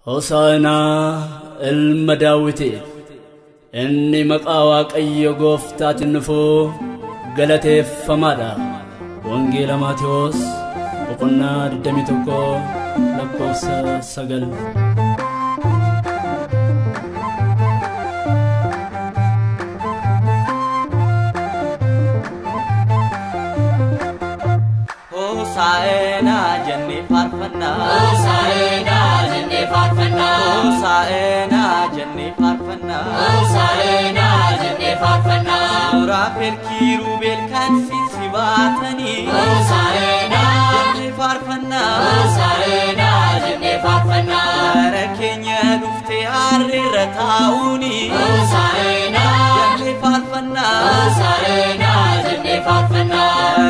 Hosaana ilma Daawiti inni maqaa Waaqayyo Gooftaatiin dhufu galateeffamaadha. Wangeela Maatewos boqonnaa 21 lakkoofsa 9. Hosaena jenne farfanna, Hosaena jenne farfanna, Hosaena jenne farfanna, Hosaena jenne farfanna. Suuraa perkiiruu beelkaan sibatanii, Hosaena jenne farfanna, Hosaena jenne farfanna. Gara keenya dhuftee harreerra taa'uuni, Hosaena jenne farfanna, Hosaena jenne farfanna.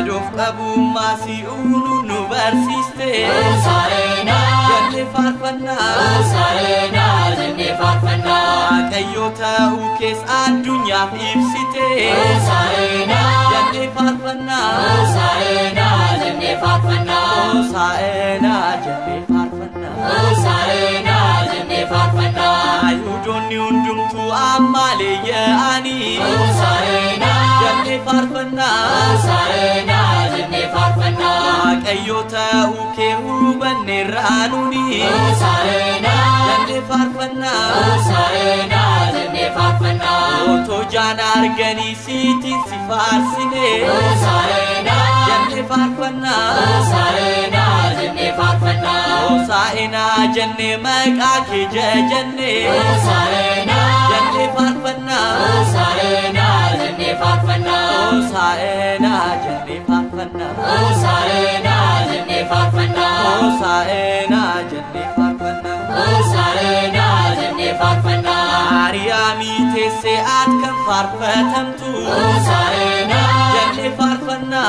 Doof qabummaa si'uunu nu barsiiste, Hosaena jenne farfanna, Hosaena jenne farfanna. Waaqayyo ta'uu kees addunyaaf ibsite, Hosaena jenne farfanna, Hosaena jenne farfanna. Hosaena jenne farfanna. Hosaena jenne farfanna. Ayuudonni hundumtuu ammalee yaa'ani, Hosaena jenne farfanna, Hosaena jenne farfanna. Waaqayyo ta'uu kee hubanneerraa nuni, Hosaena jenne farfanna, Hosaena jenne farfanna. otoo jaan arganii siitiin si faarsine, Hosaena jenne farfanna, Hosaena jenne farfanna. Hosaena jenne maqaa kee jajjanne, Hosaena jenne farfanna, Hosaena jenne farfanna. Hosaena jenne farfanna, Hosaena jenne farfanna. Hosaena jenne farfanna. Hosaena jenne farfanna. Maariyaamii teessee ati kan faarfatamtu, Hosaena jenne farfanna,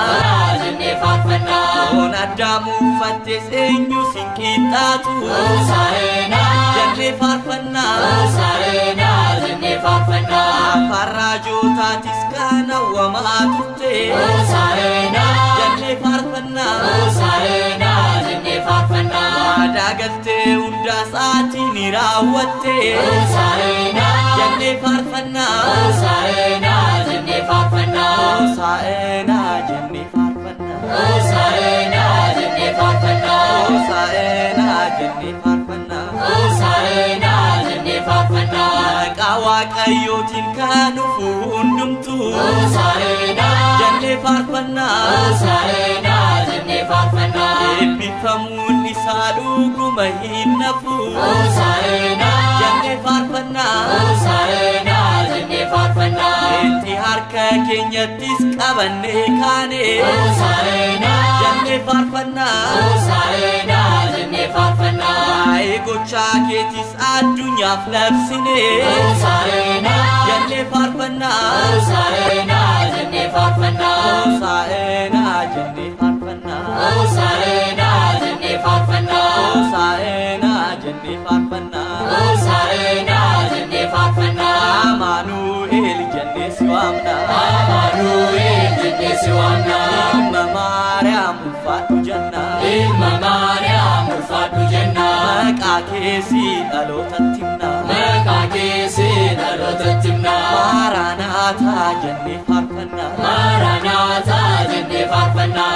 jenne farfanna. foon Addaamuu uffattes eenyu sin qixxaatu, Hosaena jenne farfanna, Hosaena jenne farfanna. afaan raajootaatis kan hawwamaa turte, Hosaena jenne farfanna, Hosaena jenne farfanna. waadaa galtee hundaas ati ni raawwatte, Hosaena jenne farfanna, Hosaena jenne farfanna. Hosaena jenne farfanna, Hosaena jenne farfanna. Hosaena jenne farfanna. Hosaena jenne farfanna. Maqaa Waaqayyootiin kan dhufu hundumtu, Hosaena jenne farfanna, Hosaena jenne farfanna. eebbifamuun isaa dhuguma hin nafu, Hosaena jenne farfanna, Hosaena jenne farfanna. itti harka keenyattis qabannee kaane, Hosaena jenne farfanna, Hosaena jenne farfanna. waa'ee gochaa keetis addunyaaf labsine, Hosaena jenne farfanna, Hosaena jenne farfanna. Hosaena jenne farfanna, Hosaena jenne farfanna. Hosaena jenne farfanna. Hosaena jenne farfanna. Amaanu'eel jenne si waamna, Amaanu'eel jenne si waamna. ilma Maariyaam ulfaadhu jenna, Ilma Maariyaam ulfaadhu jenna. maqaa kee dhalootatti himna, Maqaa kee dhalootatti himna. Maaraanaataa jenne faarfanna, Maranatha jenne farfanna.